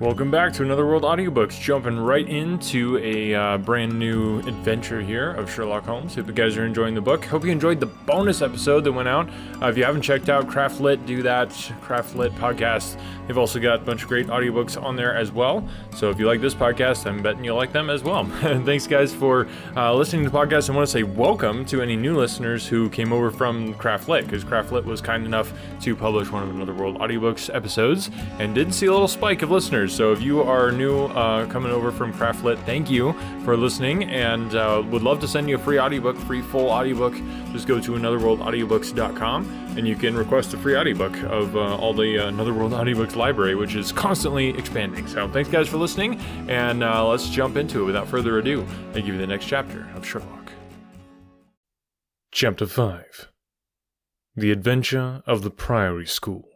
Welcome back to another World Audiobooks, jumping right into a brand new adventure here of Sherlock Holmes. Hope you guys are enjoying the book. Hope you enjoyed the bonus episode that went out. If you haven't checked out Craft Lit, do that. Craft Lit podcast. They've also got a bunch of great audiobooks on there as well. So if you like this podcast, I'm betting you'll like them as well. Thanks guys for listening to the podcast. I want to say welcome to any new listeners who came over from Craft Lit, because Craft Lit was kind enough to publish one of Another World Audiobooks episodes and did see a little spike of listeners. So if you are new coming over from Craft Lit, thank you for listening, and would love to send you a free audiobook, free full audiobook. Just go to anotherworldaudiobooks.com and you can request a free audiobook of all the Another World Audiobooks library, which is constantly expanding. So thanks guys for listening, and let's jump into it without further ado. I give you the next chapter of Sherlock. Chapter 5. The Adventure of the Priory School.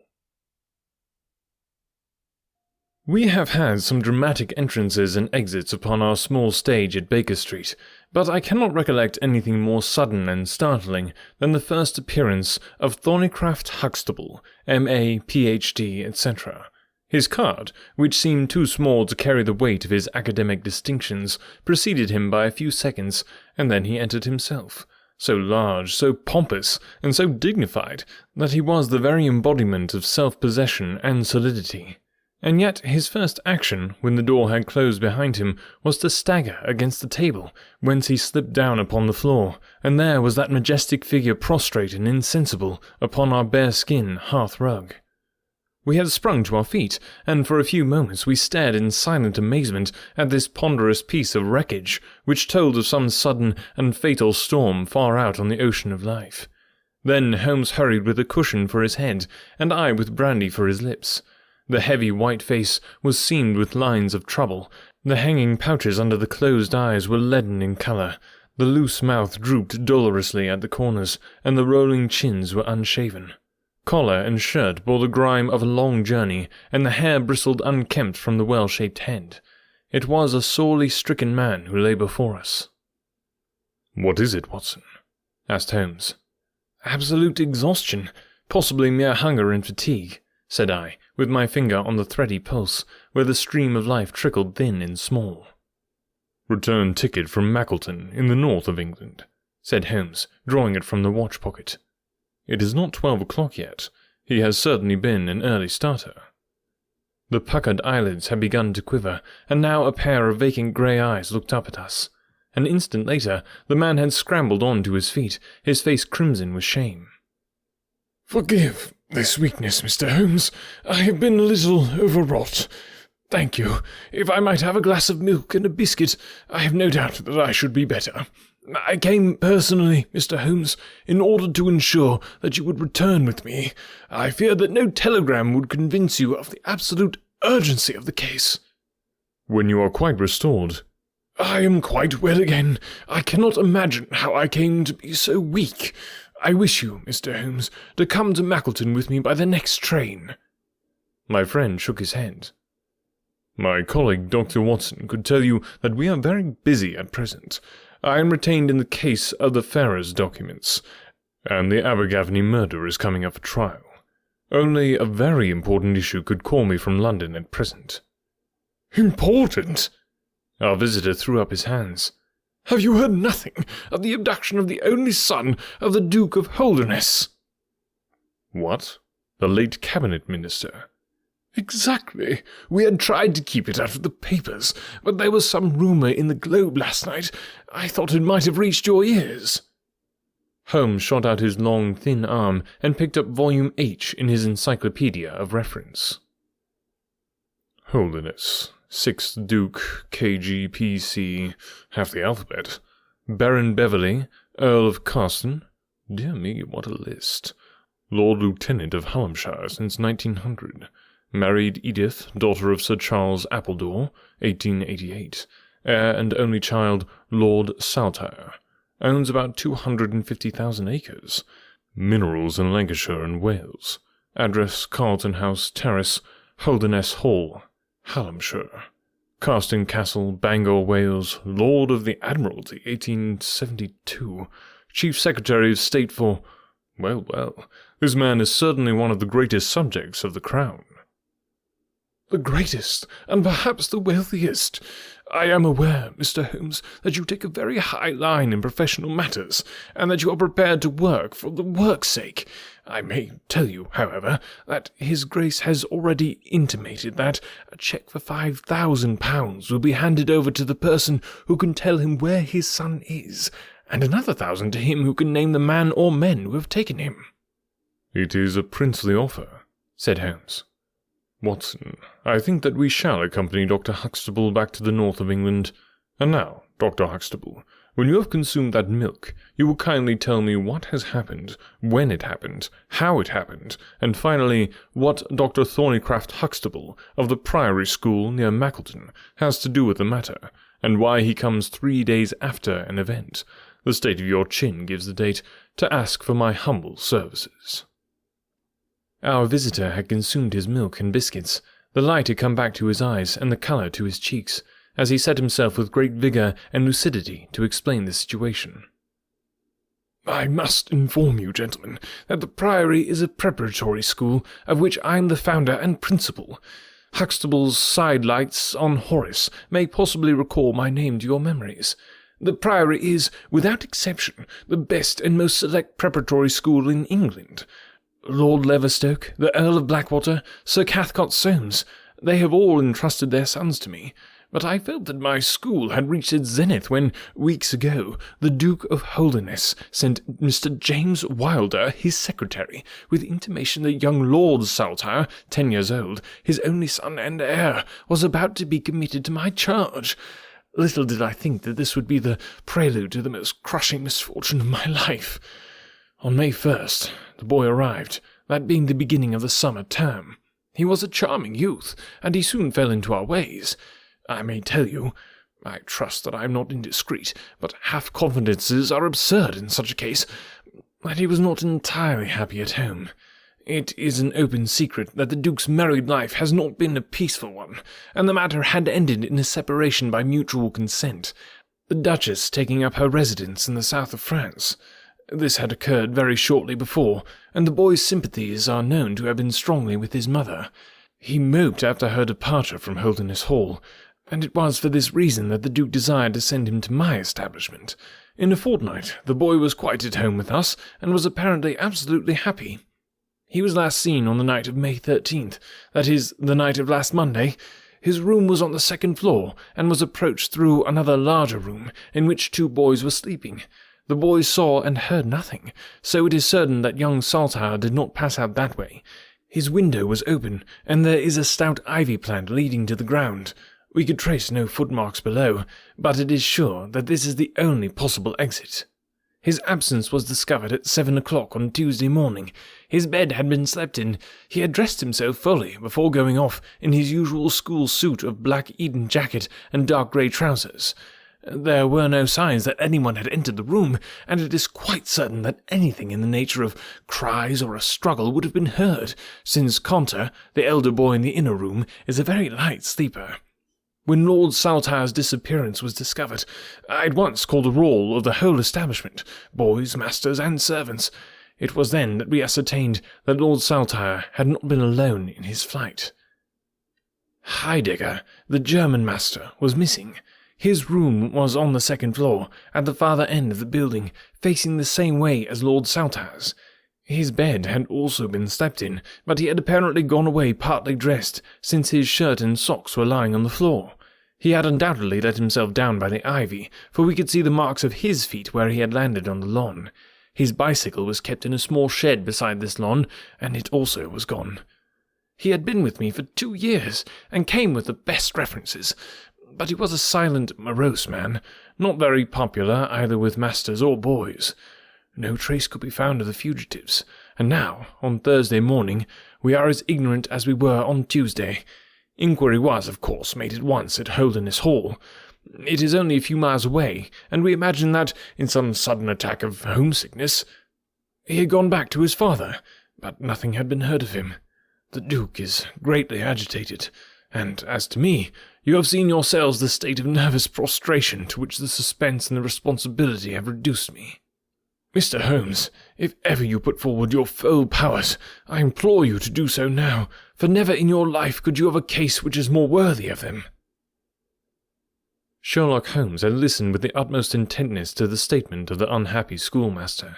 We have had some dramatic entrances and exits upon our small stage at Baker Street, but I cannot recollect anything more sudden and startling than the first appearance of Thornycroft Huxtable, M.A., Ph.D., etc. His card, which seemed too small to carry the weight of his academic distinctions, preceded him by a few seconds, and then he entered himself. So large, so pompous, and so dignified, that he was the very embodiment of self-possession and solidity. And yet his first action, when the door had closed behind him, was to stagger against the table, whence he slipped down upon the floor, and there was that majestic figure prostrate and insensible upon our bearskin hearth-rug. We had sprung to our feet, and for a few moments we stared in silent amazement at this ponderous piece of wreckage, which told of some sudden and fatal storm far out on the ocean of life. Then Holmes hurried with a cushion for his head, and I with brandy for his lips. The heavy white face was seamed with lines of trouble. The hanging pouches under the closed eyes were leaden in colour. The loose mouth drooped dolorously at the corners, and the rolling chins were unshaven. Collar and shirt bore the grime of a long journey, and the hair bristled unkempt from the well-shaped head. It was a sorely stricken man who lay before us. "What is it, Watson?" asked Holmes. "Absolute exhaustion, possibly mere hunger and fatigue," said I, with my finger on the thready pulse, where the stream of life trickled thin and small. "Return ticket from Mackleton, in the north of England," said Holmes, drawing it from the watch-pocket. "It is not 12 o'clock yet. He has certainly been an early starter." The puckered eyelids had begun to quiver, and now a pair of vacant grey eyes looked up at us. An instant later, the man had scrambled on to his feet, his face crimson with shame. "Forgive this weakness, Mr. Holmes. I have been a little overwrought. Thank you. If I might have a glass of milk and a biscuit, I have no doubt that I should be better. I came personally, Mr. Holmes, in order to ensure that you would return with me. I fear that no telegram would convince you of the absolute urgency of the case." "When you are quite restored." "I am quite well again. I cannot imagine how I came to be so weak. I wish you, Mr. Holmes, to come to Mackleton with me by the next train." My friend shook his head. "My colleague Dr. Watson could tell you that we are very busy at present. I am retained in the case of the Ferrers documents, and the Abergavenny murder is coming up for trial. Only a very important issue could call me from London at present." "Important?" Our visitor threw up his hands. "Have you heard nothing of the abduction of the only son of the Duke of Holderness?" "What? The late cabinet minister?" "Exactly. We had tried to keep it out of the papers, but there was some rumour in the Globe last night. I thought it might have reached your ears." Holmes shot out his long, thin arm and picked up volume H in his encyclopedia of reference. "Holderness. 6th Duke, KG.P.C., half the alphabet. Baron Beverley, Earl of Carston. Dear me, what a list. Lord Lieutenant of Hallamshire since 1900. Married Edith, daughter of Sir Charles Appledore, 1888. Heir and only child, Lord Saltire. Owns about 250,000 acres. Minerals in Lancashire and Wales. Address Carlton House Terrace, Holderness Hall, Hallamshire. Carston Castle, Bangor, Wales. Lord of the Admiralty, 1872. Chief Secretary of State for... Well, this man is certainly one of the greatest subjects of the Crown." the greatest, and perhaps the wealthiest. I am aware, Mr. Holmes, that you take a very high line in professional matters, and that you are prepared to work for the work's sake. I may tell you, however, that His Grace has already intimated that a cheque for £5,000 will be handed over to the person who can tell him where his son is, and another 1,000 to him who can name the man or men who have taken him." "It is a princely offer," said Holmes. "Watson, I think that we shall accompany Dr. Huxtable back to the north of England. And now, Dr. Huxtable, when you have consumed that milk, you will kindly tell me what has happened, when it happened, how it happened, and finally, what Dr. Thornycroft Huxtable, of the Priory School near Mackleton, has to do with the matter, and why he comes 3 days after an event. The state of your chin gives the date, to ask for my humble services." Our visitor had consumed his milk and biscuits. The light had come back to his eyes and the colour to his cheeks, as he set himself with great vigour and lucidity to explain the situation. "I must inform you, gentlemen, that the Priory is a preparatory school, of which I am the founder and principal. Huxtable's sidelights on Horace may possibly recall my name to your memories. The Priory is, without exception, the best and most select preparatory school in England. Lord Leverstoke, the Earl of Blackwater, Sir Cathcart Soames, they have all entrusted their sons to me, but I felt that my school had reached its zenith when, weeks ago, the Duke of Holderness sent Mr. James Wilder, his secretary, with intimation that young Lord Saltire, 10 years old, his only son and heir, was about to be committed to my charge. Little did I think that this would be the prelude to the most crushing misfortune of my life. On May 1st, the boy arrived, that being the beginning of the summer term. He was a charming youth, and he soon fell into our ways. I may tell you, I trust that I am not indiscreet, but half-confidences are absurd in such a case, that he was not entirely happy at home. It is an open secret that the Duke's married life has not been a peaceful one, and the matter had ended in a separation by mutual consent, the Duchess taking up her residence in the south of France. This had occurred very shortly before, and the boy's sympathies are known to have been strongly with his mother. He moped after her departure from Holderness Hall, and it was for this reason that the Duke desired to send him to my establishment. In a fortnight, the boy was quite at home with us, and was apparently absolutely happy. He was last seen on the night of May 13th, that is, the night of last Monday. His room was on the second floor, and was approached through another larger room, in which 2 boys were sleeping. The boys saw and heard nothing, so it is certain that young Saltire did not pass out that way. His window was open, and there is a stout ivy plant leading to the ground. We could trace no footmarks below, but it is sure that this is the only possible exit. His absence was discovered at 7 o'clock on Tuesday morning. His bed had been slept in. He had dressed himself fully before going off in his usual school suit of black Eden jacket and dark grey trousers. There were no signs that anyone had entered the room, and it is quite certain that anything in the nature of cries or a struggle would have been heard, since Conter, the elder boy in the inner room, is a very light sleeper. When Lord Saltire's disappearance was discovered, I at once called a roll of the whole establishment, boys, masters, and servants. It was then that we ascertained that Lord Saltire had not been alone in his flight. Heidegger, the German master, was missing. His room was on the second floor, at the farther end of the building, facing the same way as Lord Saltire's. His bed had also been slept in, but he had apparently gone away partly dressed, since his shirt and socks were lying on the floor. He had undoubtedly let himself down by the ivy, for we could see the marks of his feet where he had landed on the lawn. His bicycle was kept in a small shed beside this lawn, and it also was gone. He had been with me for 2 years, and came with the best references, but he was a silent, morose man, not very popular either with masters or boys. No trace could be found of the fugitives, and now, on Thursday morning, we are as ignorant as we were on Tuesday. Inquiry was, of course, made at once at Holderness Hall. It is only a few miles away, and we imagine that, in some sudden attack of homesickness, he had gone back to his father, but nothing had been heard of him. The Duke is greatly agitated, and as to me, you have seen yourselves the state of nervous prostration to which the suspense and the responsibility have reduced me. Mr. Holmes, if ever you put forward your full powers, I implore you to do so now, for never in your life could you have a case which is more worthy of them." Sherlock Holmes had listened with the utmost intentness to the statement of the unhappy schoolmaster.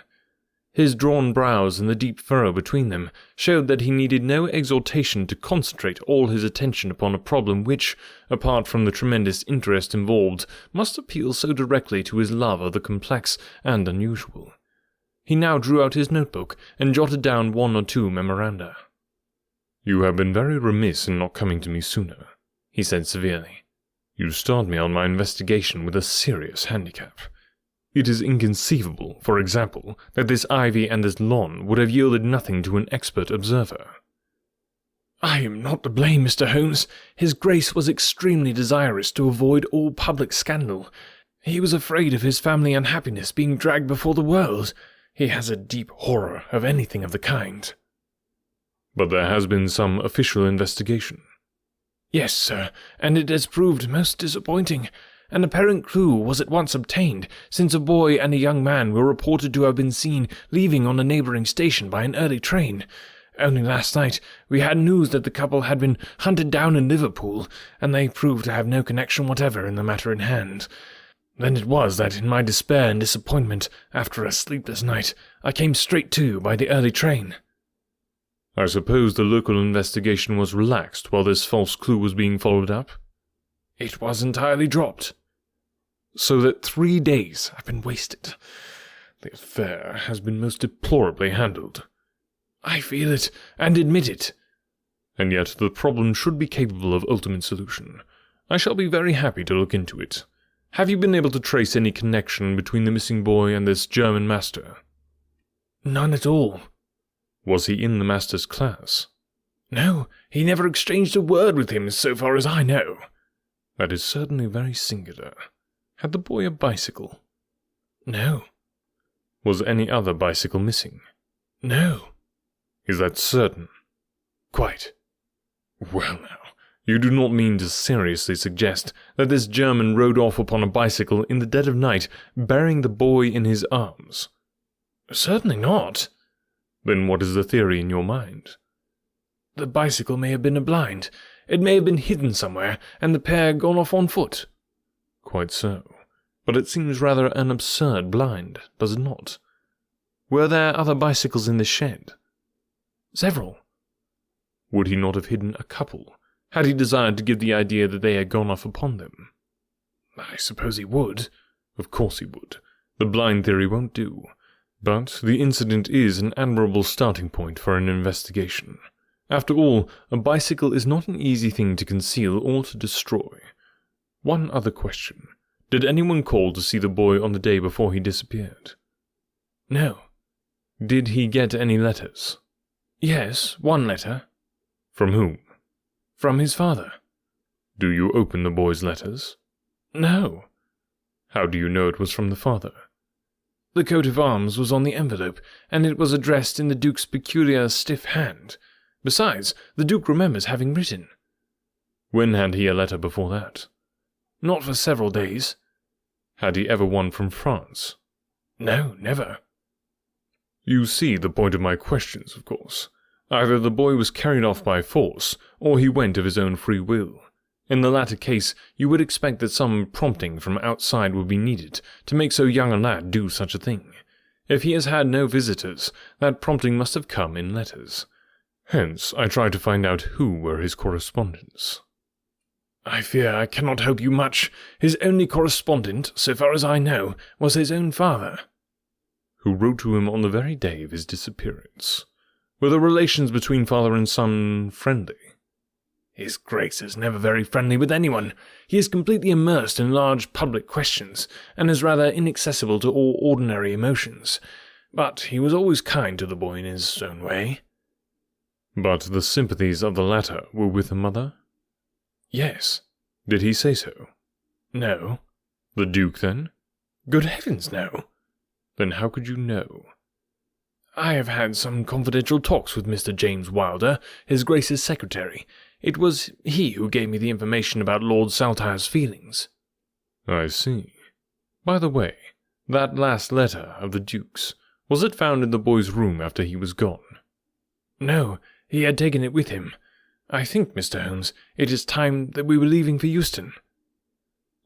His drawn brows and the deep furrow between them showed that he needed no exhortation to concentrate all his attention upon a problem which, apart from the tremendous interest involved, must appeal so directly to his love of the complex and unusual. He now drew out his notebook and jotted down 1 or 2 memoranda. "You have been very remiss in not coming to me sooner," he said severely. "You start me on my investigation with a serious handicap. It is inconceivable, for example, that this ivy and this lawn would have yielded nothing to an expert observer." "I am not to blame, Mr. Holmes. His Grace was extremely desirous to avoid all public scandal. He was afraid of his family unhappiness being dragged before the world. He has a deep horror of anything of the kind." "But there has been some official investigation." "Yes, sir, and it has proved most disappointing. An apparent clue was at once obtained, since a boy and a young man were reported to have been seen leaving on a neighbouring station by an early train. Only last night we had news that the couple had been hunted down in Liverpool, and they proved to have no connection whatever in the matter in hand. Then it was that in my despair and disappointment, after a sleepless night, I came straight to by the early train." "I suppose the local investigation was relaxed while this false clue was being followed up?" "It was entirely dropped." "So that 3 days have been wasted. The affair has been most deplorably handled." "I feel it, and admit it." "And yet the problem should be capable of ultimate solution. I shall be very happy to look into it. Have you been able to trace any connection between the missing boy and this German master?" "None at all." "Was he in the master's class?" "No, he never exchanged a word with him, so far as I know." "That is certainly very singular. Had the boy a bicycle?" "No." "Was any other bicycle missing?" "No." "Is that certain?" "Quite." "Well now, you do not mean to seriously suggest that this German rode off upon a bicycle in the dead of night, bearing the boy in his arms?" "Certainly not." "Then what is the theory in your mind?" "The bicycle may have been a blind. It may have been hidden somewhere, and the pair gone off on foot." "Quite so. But it seems rather an absurd blind, does it not? Were there other bicycles in the shed?" "Several." "Would he not have hidden a couple, had he desired to give the idea that they had gone off upon them?" "I suppose he would." "Of course he would. The blind theory won't do. But the incident is an admirable starting point for an investigation. After all, a bicycle is not an easy thing to conceal or to destroy. One other question. Did anyone call to see the boy on the day before he disappeared?" "No." "Did he get any letters?" "Yes, 1 letter." "From whom?" "From his father." "Do you open the boy's letters?" "No." "How do you know it was from the father?" "The coat of arms was on the envelope, and it was addressed in the Duke's peculiar stiff hand. Besides, the Duke remembers having written." "When had he a letter before that?" "Not for several days." "Had he ever one from France?" "No, never." "You see the point of my questions, of course. Either the boy was carried off by force, or he went of his own free will. In the latter case, you would expect that some prompting from outside would be needed to make so young a lad do such a thing. If he has had no visitors, that prompting must have come in letters. Hence, I tried to find out who were his correspondents." "I fear I cannot help you much. His only correspondent, so far as I know, was his own father." "Who wrote to him on the very day of his disappearance. Were the relations between father and son friendly?" "His Grace is never very friendly with anyone. He is completely immersed in large public questions, and is rather inaccessible to all ordinary emotions. But he was always kind to the boy in his own way." "But the sympathies of the latter were with the mother?" "Yes." "Did he say so?" "No." "The Duke, then?" "Good heavens, no." "Then how could you know?" "I have had some confidential talks with Mr. James Wilder, his Grace's secretary. It was he who gave me the information about Lord Saltire's feelings." "I see. By the way, that last letter of the Duke's, Was it found in the boy's room after he was gone? No, he had taken it with him. I think, Mr. Holmes, it is time that we were leaving for Euston.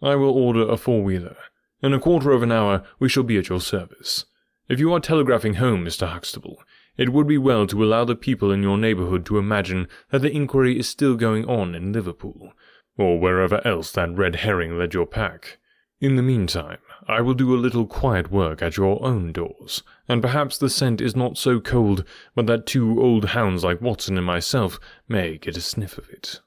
I will order a four-wheeler. In a quarter of an hour we shall be at your service. If you are telegraphing home, Mr. Huxtable, it would be well to allow the people in your neighbourhood to imagine that the inquiry is still going on in Liverpool, or wherever else that red herring led your pack. In the meantime, I will do a little quiet work at your own doors, and perhaps the scent is not so cold but that two old hounds like Watson and myself may get a sniff of it.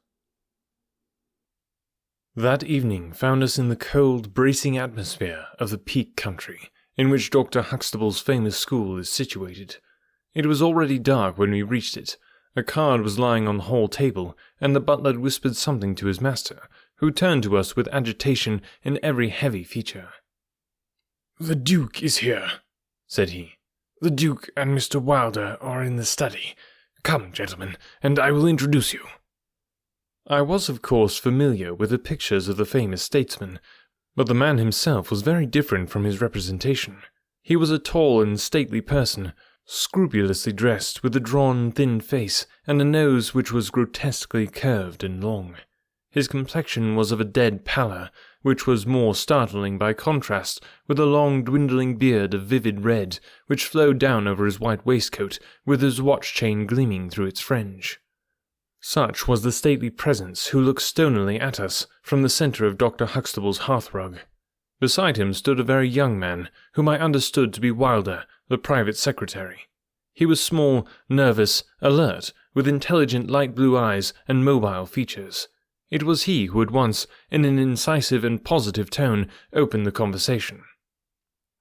That evening found us in the cold, bracing atmosphere of the Peak Country, in which Dr. Huxtable's famous school is situated. It was already dark when we reached it. A card was lying on the hall table, and the butler whispered something to his master, who turned to us with agitation in every heavy feature. "The Duke is here," said he. "The Duke and Mr. Wilder are in the study. Come, gentlemen, and I will introduce you." I was, of course, familiar with the pictures of the famous statesman, but the man himself was very different from his representation. He was a tall and stately person, scrupulously dressed, with a drawn, thin face, and a nose which was grotesquely curved and long. His complexion was of a dead pallor, which was more startling by contrast with a long dwindling beard of vivid red, which flowed down over his white waistcoat, with his watch-chain gleaming through its fringe. Such was the stately presence who looked stonily at us from the centre of Dr. Huxtable's hearthrug. Beside him stood a very young man, whom I understood to be Wilder, the private secretary. He was small, nervous, alert, with intelligent light blue eyes and mobile features. It was he who had once, in an incisive and positive tone, opened the conversation.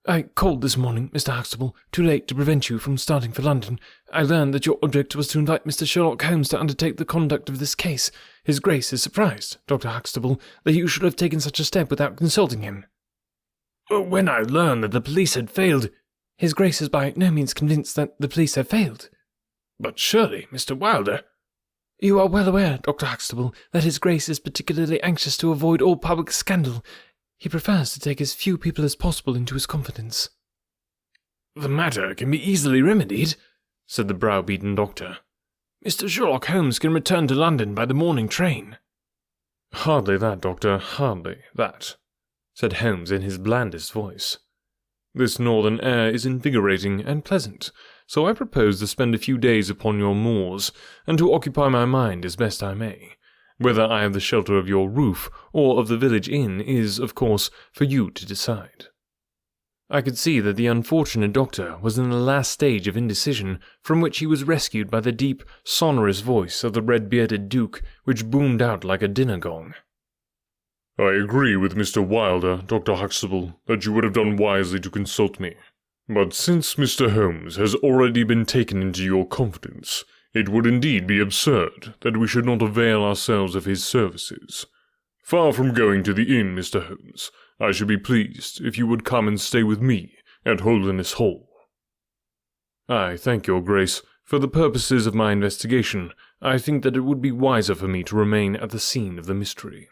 "I called this morning, Mr. Huxtable, too late to prevent you from starting for London. I learned that your object was to invite Mr. Sherlock Holmes to undertake the conduct of this case. His Grace is surprised, Dr. Huxtable, that you should have taken such a step without consulting him." "When I learned that the police had failed—" "His Grace is by no means convinced that the police have failed." "But surely, Mr. Wilder—" "You are well aware, Dr. Huxtable, that his Grace is particularly anxious to avoid all public scandal. He prefers to take as few people as possible into his confidence." "The matter can be easily remedied," said the brow-beaten doctor. "Mr. Sherlock Holmes can return to London by the morning train." "Hardly that, Doctor, hardly that," said Holmes in his blandest voice. "This northern air is invigorating and pleasant, so I propose to spend a few days upon your moors, and to occupy my mind as best I may. Whether I have the shelter of your roof or of the village inn is, of course, for you to decide." I could see that the unfortunate doctor was in the last stage of indecision, from which he was rescued by the deep, sonorous voice of the red-bearded Duke, which boomed out like a dinner gong. "I agree with Mr. Wilder, Dr. Huxtable, that you would have done wisely to consult me. But since Mr. Holmes has already been taken into your confidence, it would indeed be absurd that we should not avail ourselves of his services. Far from going to the inn, Mr. Holmes, I should be pleased if you would come and stay with me at Holderness Hall." "I thank your Grace. For the purposes of my investigation, I think that it would be wiser for me to remain at the scene of the mystery."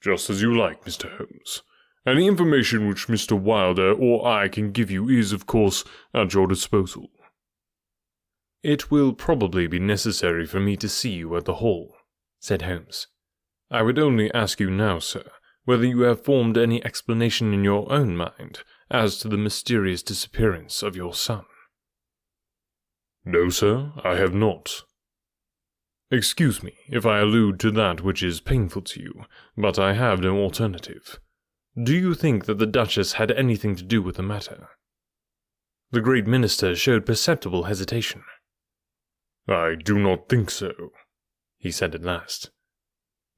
"Just as you like, Mr. Holmes. Any information which Mr. Wilder or I can give you is, of course, at your disposal." "It will probably be necessary for me to see you at the Hall," said Holmes. "I would only ask you now, sir, whether you have formed any explanation in your own mind as to the mysterious disappearance of your son." "No, sir, I have not." "Excuse me if I allude to that which is painful to you, but I have no alternative. Do you think that the Duchess had anything to do with the matter?" The great minister showed perceptible hesitation. "I do not think so," he said at last.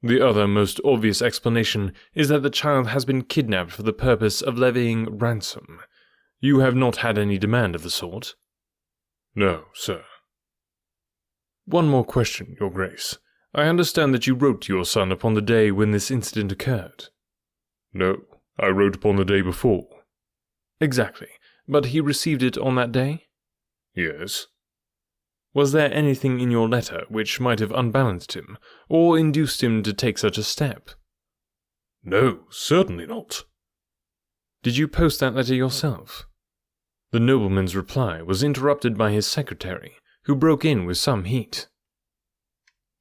"The other most obvious explanation is that the child has been kidnapped for the purpose of levying ransom. You have not had any demand of the sort?" "No, sir." "One more question, Your Grace. I understand that you wrote to your son upon the day when this incident occurred." "No, I wrote upon the day before." "Exactly. But he received it on that day?" "Yes." "Was there anything in your letter which might have unbalanced him, or induced him to take such a step?" "No, certainly not." "Did you post that letter yourself?" The nobleman's reply was interrupted by his secretary, who broke in with some heat.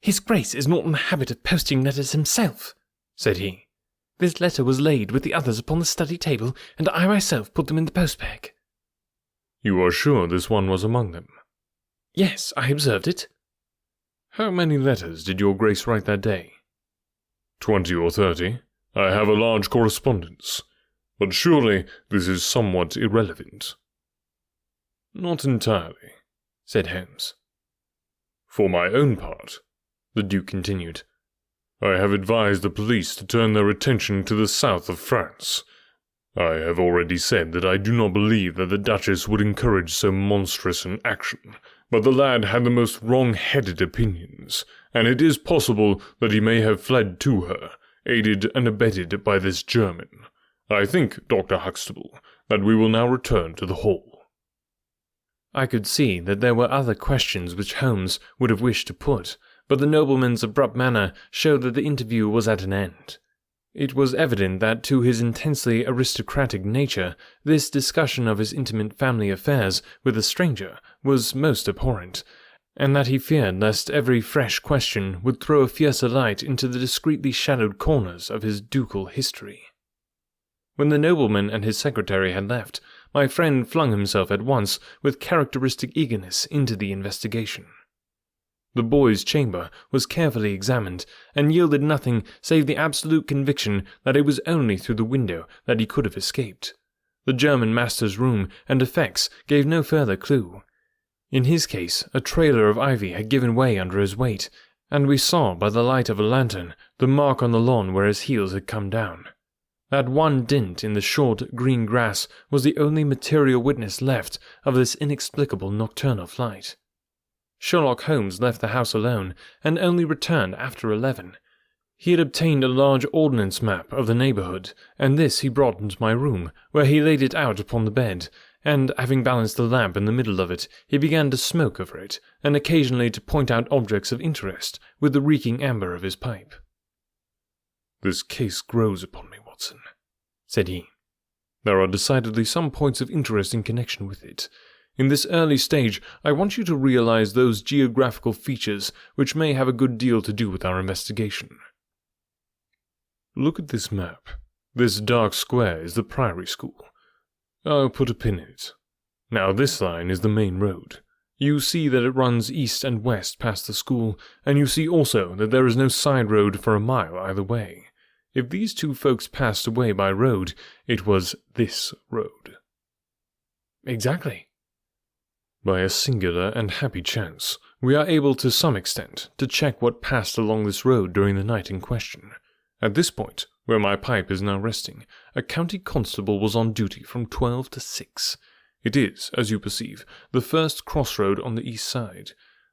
"His Grace is not in the habit of posting letters himself," said he. "This letter was laid with the others upon the study table, and I myself put them in the postbag." You are sure this one was among them? "Yes, I observed it." How many letters did your Grace write that day? 20 or 30. I have a large correspondence. But surely this is somewhat irrelevant. Not entirely, said Holmes. For my own part, the Duke continued, I have advised the police to turn their attention to the south of France. I have already said that I do not believe that the Duchess would encourage so monstrous an action, but the lad had the most wrong-headed opinions, and it is possible that he may have fled to her, aided and abetted by this German. I think, Dr. Huxtable, that we will now return to the hall. I could see that there were other questions which Holmes would have wished to put, but the nobleman's abrupt manner showed that the interview was at an end. It was evident that to his intensely aristocratic nature, this discussion of his intimate family affairs with a stranger was most abhorrent, and that he feared lest every fresh question would throw a fiercer light into the discreetly shadowed corners of his ducal history. When the nobleman and his secretary had left, my friend flung himself at once with characteristic eagerness into the investigation. The boy's chamber was carefully examined, and yielded nothing save the absolute conviction that it was only through the window that he could have escaped. The German master's room and effects gave no further clue. In his case, a trailer of ivy had given way under his weight, and we saw by the light of a lantern the mark on the lawn where his heels had come down. That one dint in the short green grass was the only material witness left of this inexplicable nocturnal flight. Sherlock Holmes left the house alone, and only returned after 11. He had obtained a large ordnance map of the neighbourhood, and this he brought into my room, where he laid it out upon the bed, and, having balanced the lamp in the middle of it, he began to smoke over it, and occasionally to point out objects of interest with the reeking amber of his pipe. This case grows upon me, Watson, said he. There are decidedly some points of interest in connection with it. In this early stage, I want you to realize those geographical features which may have a good deal to do with our investigation. Look at this map. This dark square is the Priory School. I'll put a pin in it. Now this line is the main road. You see that it runs east and west past the school, and you see also that there is no side road for a mile either way. If these two folks passed away by road, it was this road. Exactly. By a singular and happy chance, we are able to some extent to check what passed along this road during the night in question. At this point, where my pipe is now resting, a county constable was on duty from 12 to 6. It is, as you perceive, the first crossroad on the east side.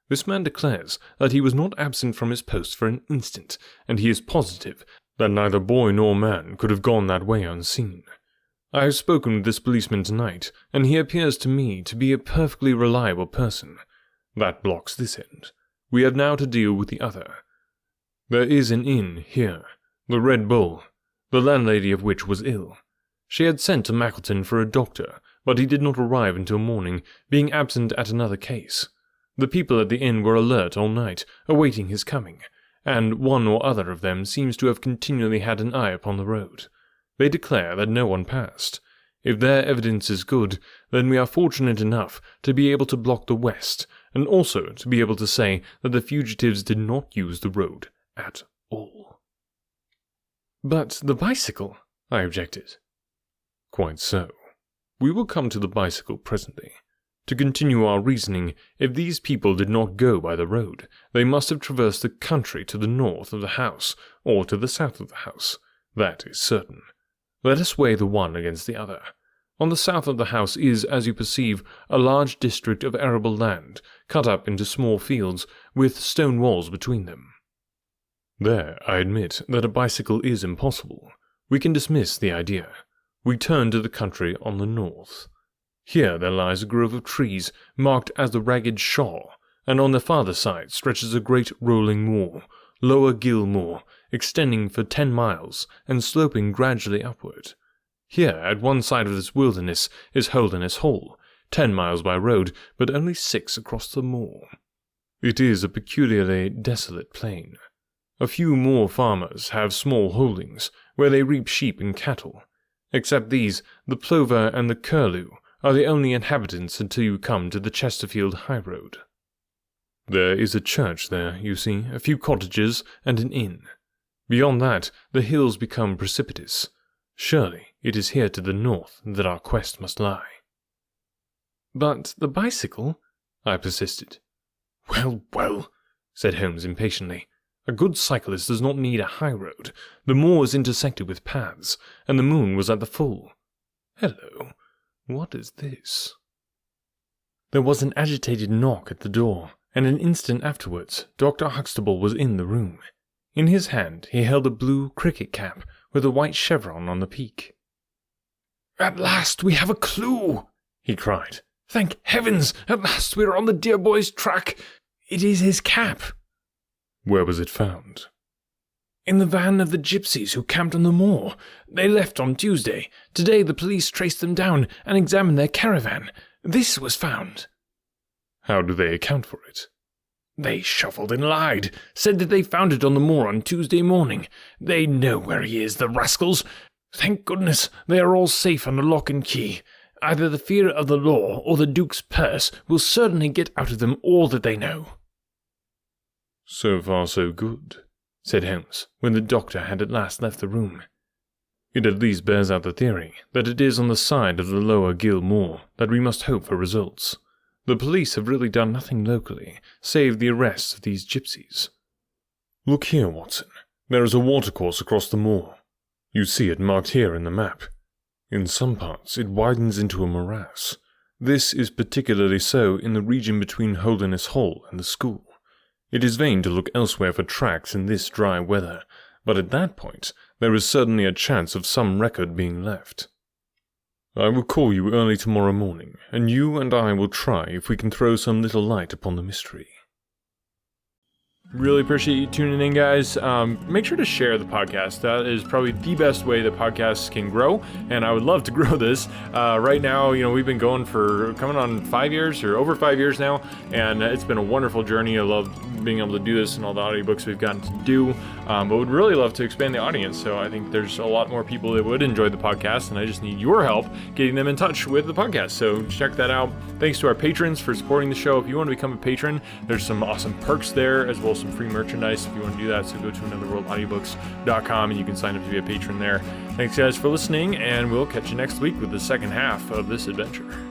This man declares that he was not absent from his post for an instant, and he is positive that neither boy nor man could have gone that way unseen. I have spoken with this policeman tonight, and he appears to me to be a perfectly reliable person. That blocks this end. We have now to deal with the other. There is an inn here, the Red Bull, the landlady of which was ill. She had sent to Mackleton for a doctor, but he did not arrive until morning, being absent at another case. The people at the inn were alert all night, awaiting his coming, and one or other of them seems to have continually had an eye upon the road. They declare that no one passed. If their evidence is good, then we are fortunate enough to be able to block the west, and also to be able to say that the fugitives did not use the road at all. But the bicycle, I objected. Quite so. We will come to the bicycle presently. To continue our reasoning, if these people did not go by the road, they must have traversed the country to the north of the house, or to the south of the house. That is certain. Let us weigh the one against the other. On the south of the house is, as you perceive, a large district of arable land, cut up into small fields, with stone walls between them. There, I admit that a bicycle is impossible. We can dismiss the idea. We turn to the country on the north. Here there lies a grove of trees, marked as the Ragged Shaw, and on the farther side stretches a great rolling moor, Lower Gill Moor, extending for 10 miles, and sloping gradually upward. Here, at one side of this wilderness, is Holderness Hall, 10 miles by road, but only 6 across the moor. It is a peculiarly desolate plain. A few moor farmers have small holdings, where they reap sheep and cattle. Except these, the plover and the curlew are the only inhabitants until you come to the Chesterfield high road. There is a church there, you see, a few cottages, and an inn. Beyond that, the hills become precipitous. Surely it is here to the north that our quest must lie. But the bicycle? I persisted. Well, well, said Holmes impatiently. A good cyclist does not need a high road. The moor is intersected with paths, and the moon was at the full. Hello, what is this? There was an agitated knock at the door, and an instant afterwards Dr. Huxtable was in the room. In his hand he held a blue cricket cap with a white chevron on the peak. "At last we have a clue!" he cried. "Thank heavens! At last we are on the dear boy's track! It is his cap!" "Where was it found?" "In the van of the gypsies who camped on the moor. They left on Tuesday. Today the police traced them down and examined their caravan. This was found." "How do they account for it?" "They shuffled and lied, said that they found it on the moor on Tuesday morning. They know where he is, the rascals. Thank goodness, they are all safe under lock and key. Either the fear of the law or the Duke's purse will certainly get out of them all that they know." "So far so good," said Holmes, when the doctor had at last left the room. "It at least bears out the theory that it is on the side of the lower Gill Moor that we must hope for results. The police have really done nothing locally, save the arrest of these gypsies. Look here, Watson. There is a watercourse across the moor. You see it marked here in the map. In some parts it widens into a morass. This is particularly so in the region between Holderness Hall and the school. It is vain to look elsewhere for tracks in this dry weather, but at that point there is certainly a chance of some record being left. I will call you early tomorrow morning, and you and I will try if we can throw some little light upon the mystery." Really appreciate you tuning in, guys. Make sure to share the podcast. That is probably the best way that podcasts can grow, and I would love to grow this. Right now, we've been going for coming on 5 years or over 5 years now, and it's been a wonderful journey. I love being able to do this and all the audiobooks we've gotten to do, but would really love to expand the audience. So I think there's a lot more people that would enjoy the podcast, and I just need your help getting them in touch with the podcast. So check that out. Thanks to our patrons for supporting the show. If you want to become a patron, there's some awesome perks there, as well as some free merchandise if you want to do that. So go to anotherworldaudioBooks.com and you can sign up to be a patron there. Thanks guys for listening, and we'll catch you next week with the second half of this adventure.